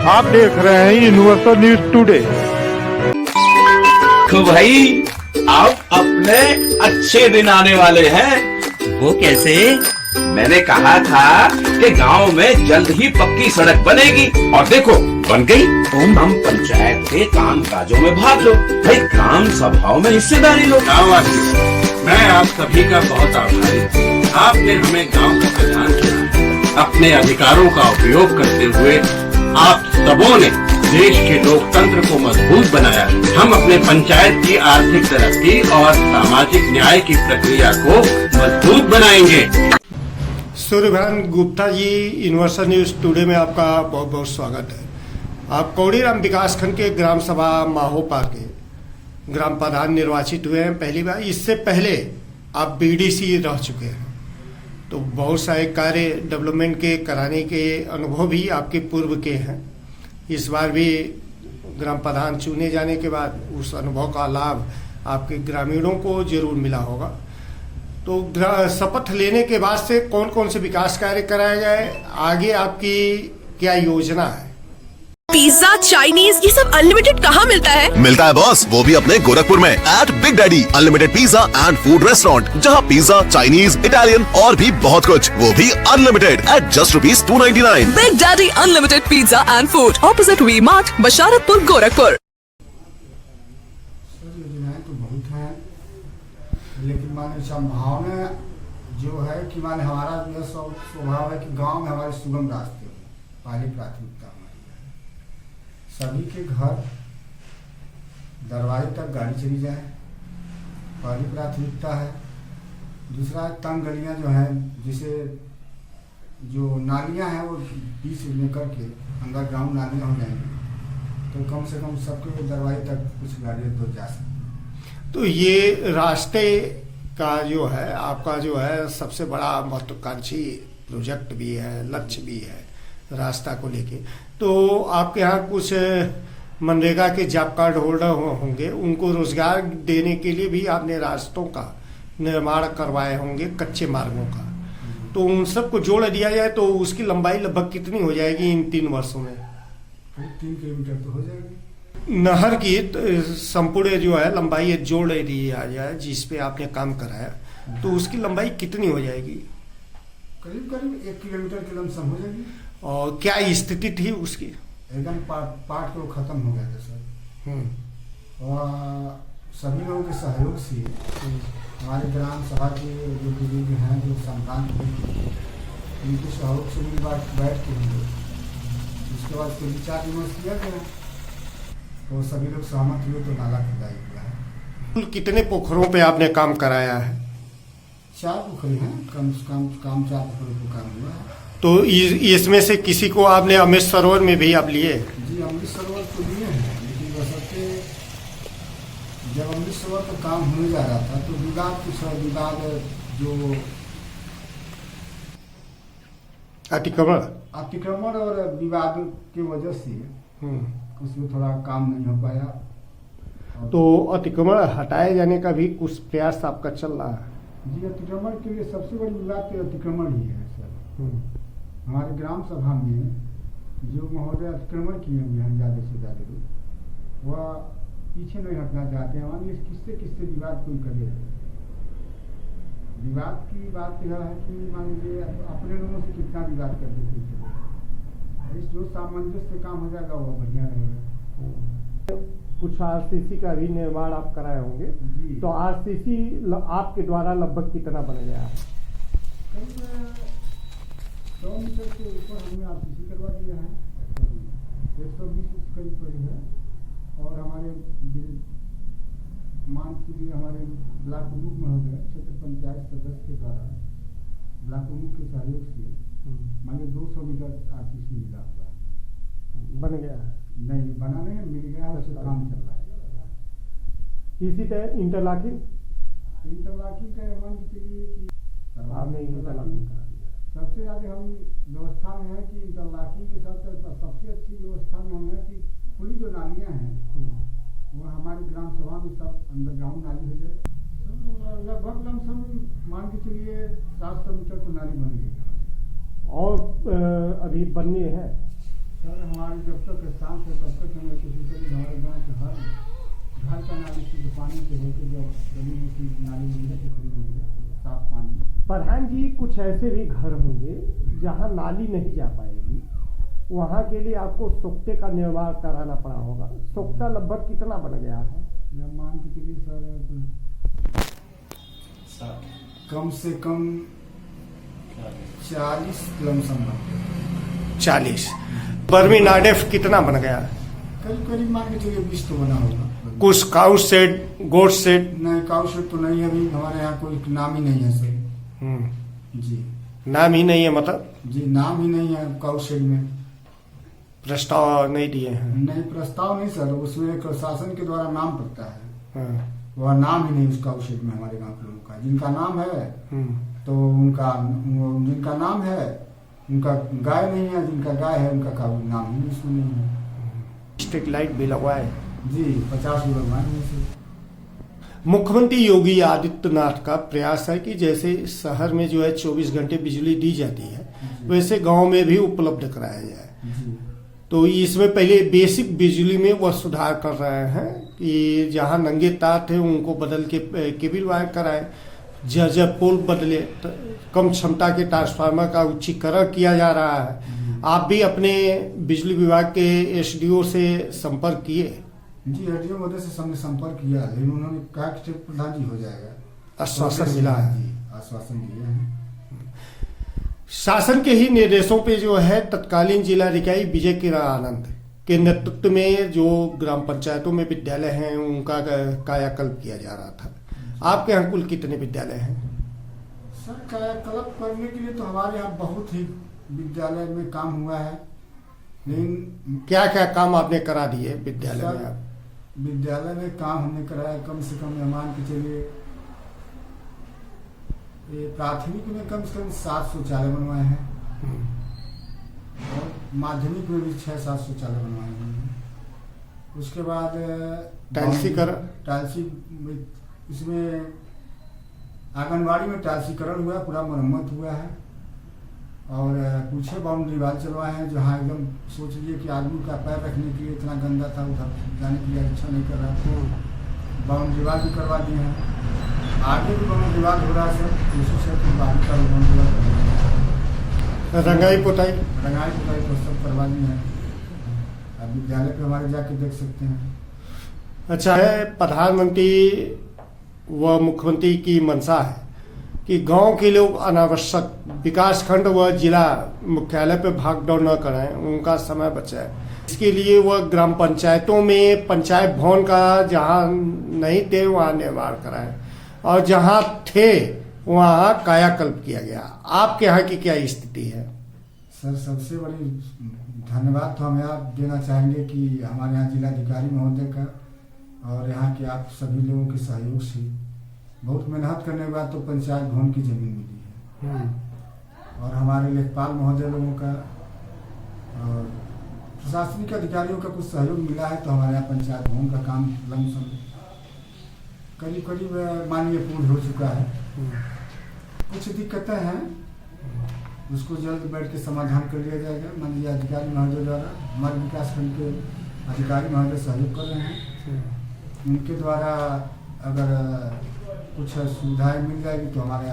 आप देख रहे हैं यूनिवर्सल न्यूज टुडे। तो भाई आप अपने अच्छे दिन आने वाले हैं। वो कैसे? मैंने कहा था कि गांव में जल्द ही पक्की सड़क बनेगी और देखो बन गई। हम पंचायत के काम काजों में भाग लो भाई, ग्राम सभाओं में हिस्सेदारी लो। गाँववासी, मैं आप सभी का बहुत आभारी हूँ। आपने हमें गांव का प्रधान चुना। अपने अधिकारों का उपयोग करते हुए आप सबों ने देश के लोकतंत्र को मजबूत बनाया। हम अपने पंचायत की आर्थिक तरक्की और सामाजिक न्याय की प्रक्रिया को मजबूत बनाएंगे। Suryabhan Gupta ji, universal news today में आपका बहुत बहुत स्वागत है। आप कौड़ीराम विकासखंड के ग्राम सभा माहोपार के ग्राम प्रधान निर्वाचित हुए हैं पहली बार। इससे पहले आप बीडीसी रह चुके हैं, तो बहुत सारे कार्य डेवलपमेंट के कराने के अनुभव भी आपके पूर्व के हैं। इस बार भी ग्राम प्रधान चुने जाने के बाद उस अनुभव का लाभ आपके ग्रामीणों को जरूर मिला होगा। तो शपथ लेने के बाद से कौन कौन से विकास कार्य कराए गए, आगे आपकी क्या योजना है? पिज्जा, चाइनीज, ये सब अनलिमिटेड कहाँ मिलता है? मिलता है बॉस, वो भी अपने गोरखपुर में at big daddy unlimited pizza and food restaurant, जहाँ पिज्जा, चाइनीज, इटालियन और भी बहुत कुछ, वो भी unlimited at just ₹299। Big daddy unlimited pizza and food, opposite V mart, Basharatpur, Gorakhpur. योजनाएं तो बहुत हैं, लेकिन माने संभावना जो है कि माने हमारा यह स्वभाव है कि गांव में हमारे सुगम रास्ते हो, पहली प्राथमिकता हमारी है। सभी के घर दरवाजे तक गाड़ी चली जाए, पहली प्राथमिकता है। दूसरा तंग गलियां जो हैं, जिसे जो नालियां हैं वो बीच में करके अंडरग्राउंड नालियां हो जाएंगी, तो कम से कम सबके दरवाजे तक कुछ गाड़ियाँ तो जा सकती। तो ये रास्ते का जो है आपका जो है सबसे बड़ा महत्वाकांक्षी प्रोजेक्ट भी है, लक्ष्य भी है रास्ता को लेके। तो आपके यहाँ कुछ मनरेगा के जॉब कार्ड होल्डर होंगे, उनको रोजगार देने के लिए भी आपने रास्तों का निर्माण करवाए होंगे, कच्चे मार्गों का। तो उन सबको जोड़ दिया जाए तो उसकी लंबाई लगभग कितनी हो जाएगी इन 3 वर्षों में? 3 किलोमीटर तो हो जाएगी। नहर की संपूर्ण जो है लंबाई जोड़ दिया जाए जिस पे आपने काम कराया, तो उसकी लंबाई कितनी हो जाएगी? करीब करीब 1 किलोमीटर की लमसम हो जाएगी। और क्या स्थिति थी उसकी? एकदम पार्ट तो खत्म हो गया था सर। और सभी लोगों के सहयोग से हमारे ग्राम सभा के जो बुजुर्ग हैं, जो संक्रांत उनके सहयोग से भी बैठ के होंगे, उसके बाद फिर विचार विमर्श किया गया, तो सभी लोग सहमत हुए तो नाला खुदाई हुआ है। कितने पोखरों पे आपने काम कराया है? 4 पोखरे हैं, कम से कम 4 पोखरों को काम हुआ है। तो इसमें से किसी को आपने अमृत सरोवर में भी आप लिए? जी, अमृत सरोवर तो लिए हैं, लेकिन बशर्ते जब अमृत सरोवर का काम होने जा रहा था तो विवाद जो अतिक्रमण और विवाद की वजह से उसमें थोड़ा काम नहीं हो पाया। तो अतिक्रमण हटाए जाने का भी कुछ प्रयास आपका चल रहा है? जी, अतिक्रमण के लिए सबसे बड़ी विवाद तो अतिक्रमण ही है सर। हमारे ग्राम सभा में जो महोदय अतिक्रमण किए हुए हैं ज़्यादा से ज़्यादा लोग, वह पीछे नहीं हटना चाहते हैं। मान लीजिए किससे विवाद कोई करे, विवाद की बात यह है कि मान लीजिए अपने लोगों से कितना विवाद कर देते हैं, इस जो सामंजस्य काम हो जाएगा वो बढ़िया रहेगा। कुछ आरसीसी का भी निर्माण आप कराए होंगे, तो आरसीसी आपके द्वारा लगभग कितना बन गया? 100 मीटर के ऊपर हमने आरसीसी करवा दिया है, 120 करीब पड़ी है। और हमारे मान के हमारे ब्लॉक प्रमुख महोदय क्षेत्र पंचायत सदस्य के द्वारा ब्लॉक प्रमुख के सहयोग से मानिए 200 मीटर आरसीसी मिला हुआ है। बन गया है? नहीं बना नहीं, मिल गया है, उसका काम चल रहा है। इसी तरह इंटरलॉकिंग का मान के चलिए कि आपने इंटरलॉकिंग करा दिया। सबसे ज़्यादा हम व्यवस्था में है कि इंटरलॉकिंग के साथ सबसे अच्छी व्यवस्था में हम है कि खुली जो नालियाँ हैं वो हमारी ग्राम सभा में सब अंडरग्राउंड नाली हो जाए। लगभग लमसम मान के चलिए 700 मीटर तो नाली बन गई। और अभी बनने हैं? सर हमारी जब तक शाम से तब तक हमें कोशिश करी हमारे गाँव के हर घर का नाली शुद्ध पानी से होकर जब जमीन की नाली मिल है पोखरी मिल है साफ पानी। प्रधान जी, कुछ ऐसे भी घर होंगे जहाँ नाली नहीं जा पाएगी, वहाँ के लिए आपको सोख्ते का निर्माण कराना पड़ा होगा। सोख्ता लगभग कितना बन गया है? या मान के चलिए सर कम से कम 40 लमसम बन गया। 40। बर्मी नाडेफ कितना बन गया? करीब करीब मान के चलिए 20 तो बना होगा। कुछ काउ शेड, गोट शेड? नहीं, काउ शेड तो नहीं है, अभी हमारे यहाँ कोई नाम ही नहीं है सर। जी नाम ही नहीं है मतलब? जी नाम ही नहीं है काउ शेड में। प्रस्ताव नहीं दिए हैं? नहीं, प्रस्ताव नहीं सर, उसमें एक शासन के द्वारा नाम पड़ता है। हाँ। वह नाम ही नहीं उस काउ शेड में हमारे गाँव के लोगों का। जिनका नाम है तो उनका, जिनका नाम है उनका गाय नहीं है, जिनका गाय है उनका का नाम ही उसमें नहीं है। स्ट्रीट लाइट भी लगवाए? जी 50 भी लगवाए हैं। मुख्यमंत्री योगी आदित्यनाथ का प्रयास है कि जैसे शहर में जो है 24 घंटे बिजली दी जाती है, वैसे गांव में भी उपलब्ध कराया जाए। तो इसमें पहले बेसिक बिजली में वह सुधार कर रहे हैं कि जहां नंगे तार थे उनको बदल के केबल वायर कराए, जर्जर पोल बदले, कम क्षमता के ट्रांसफार्मर का उच्चीकरण किया जा रहा है। आप भी अपने बिजली विभाग के एसडीओ से संपर्क किए? जी एसडीओ महोदय से हमने संपर्क किया, लेकिन उन्होंने कहा कि प्रधान जी हो जाएगा। आश्वासन मिला है? जी आश्वासन दिए हैं। शासन के ही निर्देशों पे जो है तत्कालीन जिलाधिकारी विजय किरण आनंद के नेतृत्व में जो ग्राम पंचायतों में विद्यालय हैं उनका कायाकल्प किया जा रहा था। आपके यहाँ कुल कितने विद्यालय हैं? सर कायाकल्प करने के लिए तो हमारे यहाँ बहुत ही विद्यालय में काम हुआ है, लेकिन क्या क्या काम आपने करा दिए विद्यालय में? आप विद्यालय में काम हमने कराया कम से कम मान के चलिए प्राथमिक में कम से कम 7 शौचालय बनवाए हैं और माध्यमिक में भी 6-7 शौचालय बनवाए हैं। उसके बाद टाइल्सी इसमें आंगनबाड़ी में टाइल्सीकरण हुआ, पूरा मरम्मत हुआ है और कुछ बाउंड्री वाल चलवाए हैं जहाँ एकदम सोच लीजिए कि आदमी का पैर रखने के लिए इतना गंदा था, उधर जाने के लिए अच्छा नहीं कर रहा था। बाउंड्री वाल भी करवा दिए हैं, आगे भी बाउंड्री वाल हो रहा है सर, कोशिश है कि बाहर का बाउंड्री वाल रंगाई पुताई तो सब करवा दिए हैं। अब विद्यालय पे हमारे जाके देख सकते हैं। अच्छा है, प्रधानमंत्री व मुख्यमंत्री की मंशा है कि गांव के लोग अनावश्यक विकास खंड व जिला मुख्यालय पे भागदौड़ न करें, उनका समय बचाए। इसके लिए वह ग्राम पंचायतों में पंचायत भवन का जहां नहीं थे वहां निर्माण कराएं और जहां थे वहां कायाकल्प किया गया। आपके यहाँ की क्या स्थिति है? सर सबसे बड़ी धन्यवाद तो हमें आप देना चाहेंगे कि हमारे यहाँ जिलाधिकारी महोदय का और यहाँ के आप सभी लोगों के सहयोग से बहुत मेहनत करने के बाद तो पंचायत भवन की जमीन मिली है और हमारे लेखपाल महोदय लोगों का और प्रशासनिक अधिकारियों का कुछ सहयोग मिला है, तो हमारे यहाँ पंचायत भवन का काम लमसम करीब माननीय पूर्ण हो चुका है। कुछ दिक्कतें हैं, उसको जल्द बैठ के समाधान कर लिया जाएगा। माननीय अधिकारी महोदय द्वारा हमारे विकास खंड के अधिकारी महोदय सहयोग कर रहे हैं, उनके द्वारा अगर कुछ सुविधाएं मिल जाएगी तो हमारे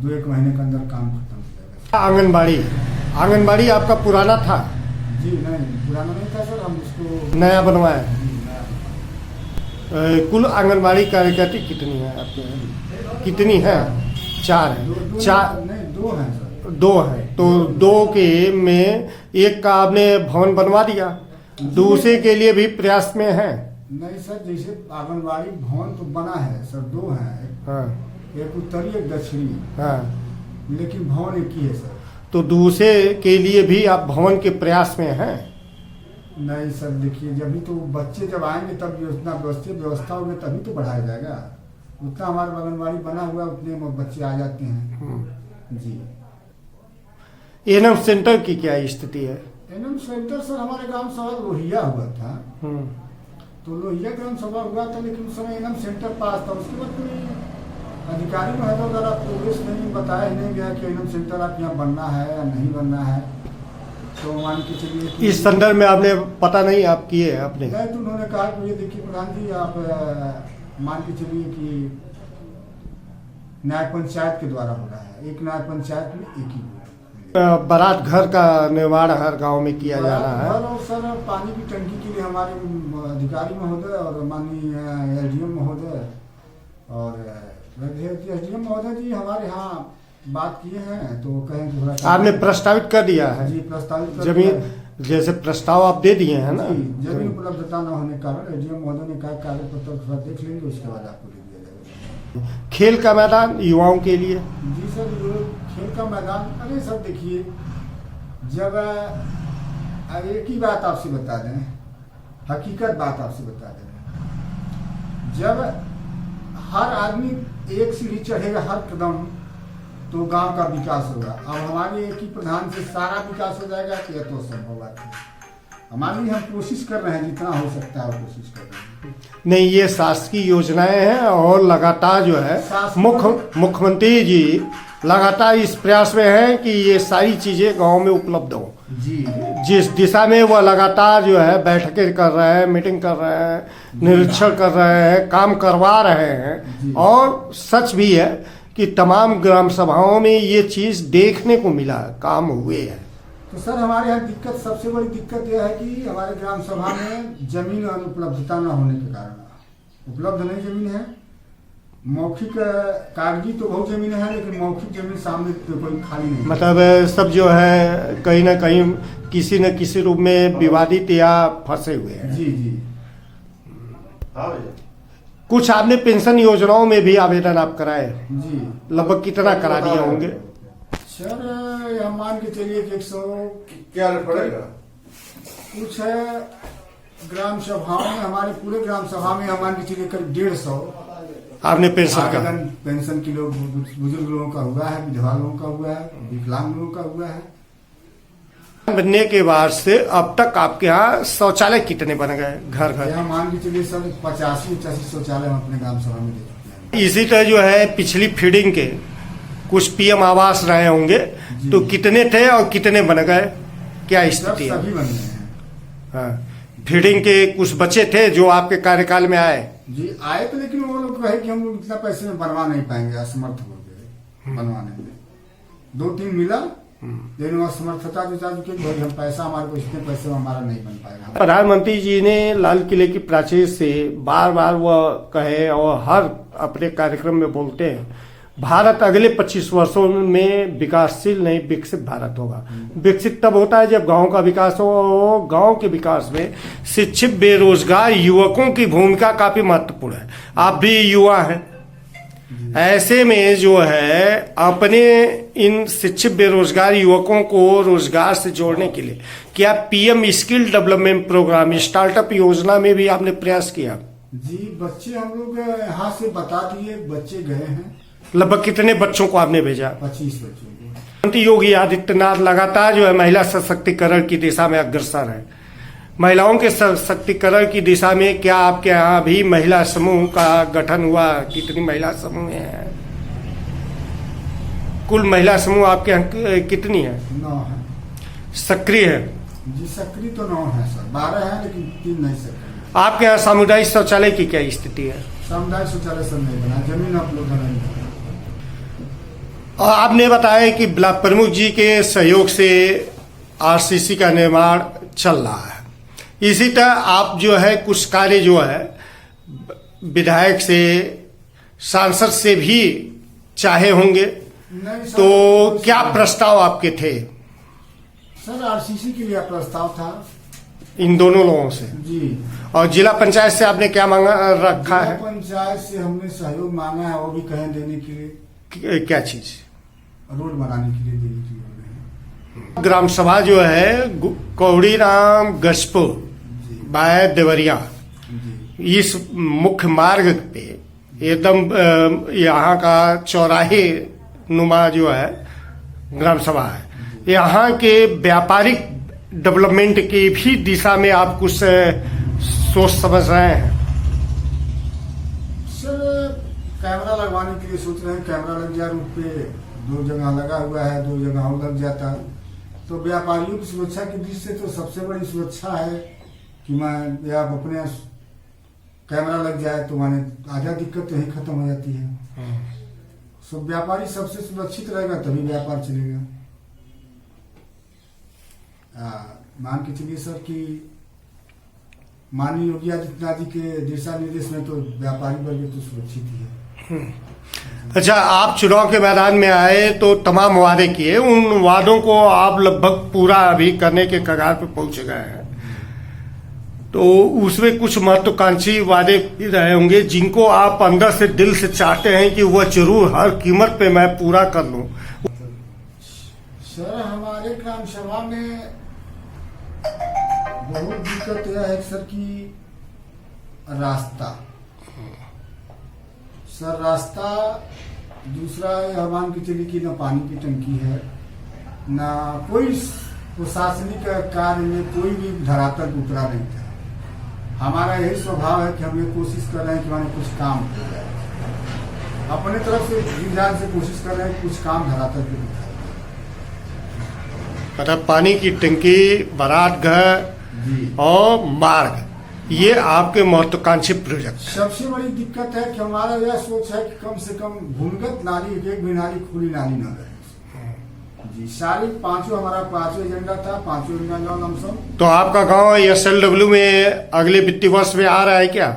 2-1 महीने के अंदर काम खत्म हो जाएगा। आंगनबाड़ी आपका पुराना था? जी नहीं, पुराना नहीं था सर, हम उसको नया बनवाए। कुल आंगनबाड़ी कार्यकर्ता कितनी है आपके? कितनी है? 4 है। 2 हैं सर। 2 है, तो 2 के में एक का आपने भवन बनवा दिया, दूसरे के लिए भी प्रयास में है? नहीं सर, जैसे आंगनबाड़ी भवन तो बना है सर, 2 हैं। हाँ। एक उत्तरी एक दक्षिणी। हाँ। लेकिन भवन एक ही है सर। तो दूसरे के लिए भी आप भवन के प्रयास में हैं? नहीं सर, देखिए जब भी तो बच्चे जब आएंगे तब उतना व्यवस्था होगी तभी तो बढ़ाया जाएगा। उतना हमारा आंगनबाड़ी बना हुआ उतने बच्चे आ जाते हैं। जी एनएम सेंटर की क्या स्थिति है? एनएम सेंटर सर हमारे गांव सभा लोहिया हुआ था, तो लोहिया ग्राम सभा हुआ था, लेकिन उस समय एनएम सेंटर पास था। उसके बाद कोई अधिकारी महोदय द्वारा प्रोग्रेस नहीं बताया ही नहीं गया कि एनएम सेंटर आप यहाँ बनना है या नहीं बनना है। तो मान के चलिए कि इस संदर्भ में आपने पता नहीं आप किए हैं आपने? नहीं, तो उन्होंने कहा कि ये देखिए प्रधान जी, आप मान के चलिए कि न्याय पंचायत के द्वारा हो रहा है, एक न्याय पंचायत में एक ही बारात घर का निर्माण हर गांव में किया जा रहा है। और सर पानी की टंकी के लिए हमारे अधिकारी महोदय और माननीय एसडीएम महोदय और एसडीएम महोदय जी हमारे यहाँ बात किए हैं, तो कहें कि थोड़ा आपने प्रस्तावित कर दिया है? जी, प्रस्तावित कर जमीन दिया है। जैसे प्रस्ताव आप दे दिए हैं ना? जमीन उपलब्धता न होने के कारण एसडीएम महोदय ने कहा कागज पत्र थोड़ा देख लेंगे, उसके बाद आपको दे दिया जाएगा। खेल का मैदान युवाओं के लिए? जी सर, खेल का मैदान, अरे सर देखिए, जब एक ही बात आपसे बता दें, हकीकत बात आपसे बता दें, जब हर आदमी एक सीढ़ी चढ़ेगा हर कदम, तो गांव का विकास होगा। अब हमारे एक ही प्रधान से सारा विकास हो जाएगा कि यह तो संभव बात है। हमारी हम कोशिश कर रहे हैं, जितना हो सकता है कोशिश कर रहे हैं। नहीं, ये शासकीय योजनाएं हैं और लगातार जो है मुख्यमंत्री जी लगातार इस प्रयास में हैं कि ये सारी चीजें गांव में उपलब्ध हो। जी, जिस दिशा में वह लगातार जो है बैठकें कर रहे हैं, मीटिंग कर रहे हैं, निरीक्षण कर रहे हैं, काम करवा रहे हैं। और सच भी है कि तमाम ग्राम सभाओं में ये चीज देखने को मिला, काम हुए हैं। तो सर हमारे यहाँ दिक्कत, सबसे बड़ी दिक्कत यह है कि हमारे ग्राम सभा में जमीन और उपलब्धता न होने के कारण, उपलब्ध नहीं जमीन है। मौखिक कागजी तो बहुत जमीन है, लेकिन मौखिक जमीन सामने तो कोई खाली नहीं। मतलब सब जो है कहीं ना कहीं किसी न किसी रूप में विवादित या फंसे हुए हैं। जी जी। कुछ आपने पेंशन योजनाओं में भी आवेदन आप कराए? जी। लगभग कितना करा दिए होंगे? सर हम मान के चलिए कि 100 क्या पड़ेगा कुछ है ग्राम सभाओं में, हमारे पूरे ग्राम सभा में हम मान के चलिए करीब 150 आपने पेंशन का पेंशन के लोग, बुजुर्ग लोगों का हुआ है, विधवा लोगों का हुआ है, विकलांग लोगों का हुआ है। बनने के बाद से अब तक आपके यहाँ शौचालय कितने बन गए घर घर? यहाँ मान के चलिए सर 85-85 शौचालय हम अपने ग्राम सभा में दे चुके हैं। इसी तरह जो है पिछली फीडिंग के कुछ पीएम आवास रहे होंगे, तो कितने थे और कितने बन गए, क्या स्थिति है? सभी बन गए हैं। हाँ, फीडिंग के कुछ बच्चे थे जो आपके कार्यकाल में आए? जी आए तो, लेकिन वो लोग कहे कि हम लोग इतना पैसे में बनवा नहीं पाएंगे, असमर्थ हो गए बनवाने में। 2-3 मिला, लेकिन वो असमर्थता जो चाहते कि हम पैसा, हमारे को इतने पैसे में हमारा नहीं बन पाएगा। प्रधानमंत्री जी ने लाल किले की प्राचीर से बार बार वह कहे और हर अपने कार्यक्रम में बोलते हैं, भारत अगले 25 वर्षों में विकासशील नहीं विकसित भारत होगा। विकसित तब होता है जब गांव का विकास हो। गांव के विकास में शिक्षित बेरोजगार युवकों की भूमिका काफी महत्वपूर्ण है। आप भी युवा हैं, ऐसे में जो है अपने इन शिक्षित बेरोजगार युवकों को रोजगार से जोड़ने के लिए क्या PM skill development programme, startup योजना में भी आपने प्रयास किया? जी, बच्चे हम लोग यहाँ से बता दिए, बच्चे गए हैं। लगभग कितने बच्चों को आपने भेजा? 25 बच्चों को। मुख्यमंत्री योगी आदित्यनाथ लगातार जो है महिला सशक्तिकरण की दिशा में अग्रसर है। महिलाओं के सशक्तिकरण की दिशा में क्या आपके यहाँ भी महिला समूह का गठन हुआ? कितनी महिला समूह हैं? कुल महिला समूह आपके यहाँ कितनी है? 9 है। सक्रिय है? जी सक्रिय तो 9 है सर, 12 है लेकिन 3 नहीं सक्रिय। आपके यहाँ सामुदायिक शौचालय की क्या स्थिति है? सामुदायिक शौचालय सर नहीं बना, जमीन उपलब्ध नहीं है। और आपने बताया कि ब्लॉक प्रमुख जी के सहयोग से आरसीसी का निर्माण चल रहा है। इसी तरह आप जो है कुछ कार्य जो है विधायक से, सांसद से भी चाहे होंगे, तो क्या प्रस्ताव आपके थे? सर आरसीसी के लिए प्रस्ताव था इन दोनों लोगों से जी। और जिला पंचायत से आपने क्या मांगा रखा है? जिला पंचायत से हमने सहयोग मांगा है, वो भी कहें देने के लिए। क्या चीज? रोड बनाने के लिए देने के लिए। ग्राम सभा जो है कौड़ीराम गजपुर बाय देवरिया, इस मुख्य मार्ग पे एकदम यहाँ का चौराहे नुमा जो है ग्राम सभा है। यहाँ के व्यापारिक डेवलपमेंट की भी दिशा में आप कुछ सोच समझ रहे हैं? सर कैमरा लगवाने के लिए सोच रहे हैं, कैमरा लग जाए रोड पे, 2 जगह लगा हुआ है, 2 जगह और लग जाता तो व्यापारियों की सुरक्षा की दृष्टि से तो सबसे बड़ी सुरक्षा है कि मैं या अपने कैमरा लग जाए तो माने आधा दिक्कत तो यही खत्म हो जाती है। सो व्यापारी सबसे सुरक्षित रहेगा तभी व्यापार चलेगा। मान के चलिए सर कि माननीय योगी आदित्यनाथ जी के दिशा निर्देश में तो व्यापारी वर्ग तो सुरक्षित ही है। अच्छा, आप चुनाव के मैदान में आए तो तमाम वादे किए, उन वादों को आप लगभग पूरा अभी करने के कगार पर पहुंच गए हैं, तो उसमें कुछ महत्वाकांक्षी वादे रहे होंगे जिनको आप अंदर से दिल से चाहते हैं कि वह जरूर हर कीमत पे मैं पूरा कर लूं। सर हमारे ग्राम सभा में बहुत दिक्कत यह है सर कि रास्ता, सर रास्ता, दूसरा यह मान के चलिए कि न पानी की टंकी है, न कोई प्रशासनिक कार्य में कोई भी धरातल उतरा नहीं था। हमारा यही स्वभाव है कि हम ये कोशिश कर रहे हैं कि हमारे कुछ काम हो जाए, अपने तरफ से विधान से कोशिश कर रहे हैं कि कुछ काम धरातल पे दिखाए। मतलब पानी की टंकी, बारात घर और मार्ग, ये आपके महत्वाकांक्षी प्रोजेक्ट। सबसे बड़ी दिक्कत है कि हमारा यह सोच है कि कम से कम भूमिगत नाली, एक भी नाली खुली नाली न रहे जी। सारे पांचों, हमारा पांचों एजेंडा था, पांचों एजेंडा लमसम। तो आपका गांव SLW में अगले वित्तीय वर्ष में आ रहा है क्या?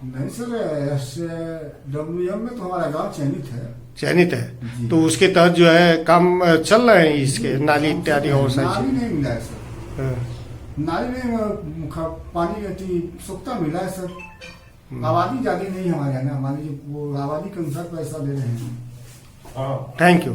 नहीं सर, SWM में तो हमारा गांव चयनित है। चयनित है, तो उसके तहत जो है काम चल रहे हैं इसके, नाली इत्यादि और सारी नाली चीज। नहीं मिला है सर, नाली में पानी रहती सोखता मिला है सर। आबादी ज्यादा नहीं हमारे यहाँ ना, हमारी वो आबादी के अनुसार पैसा दे रहे हैं। Thank you.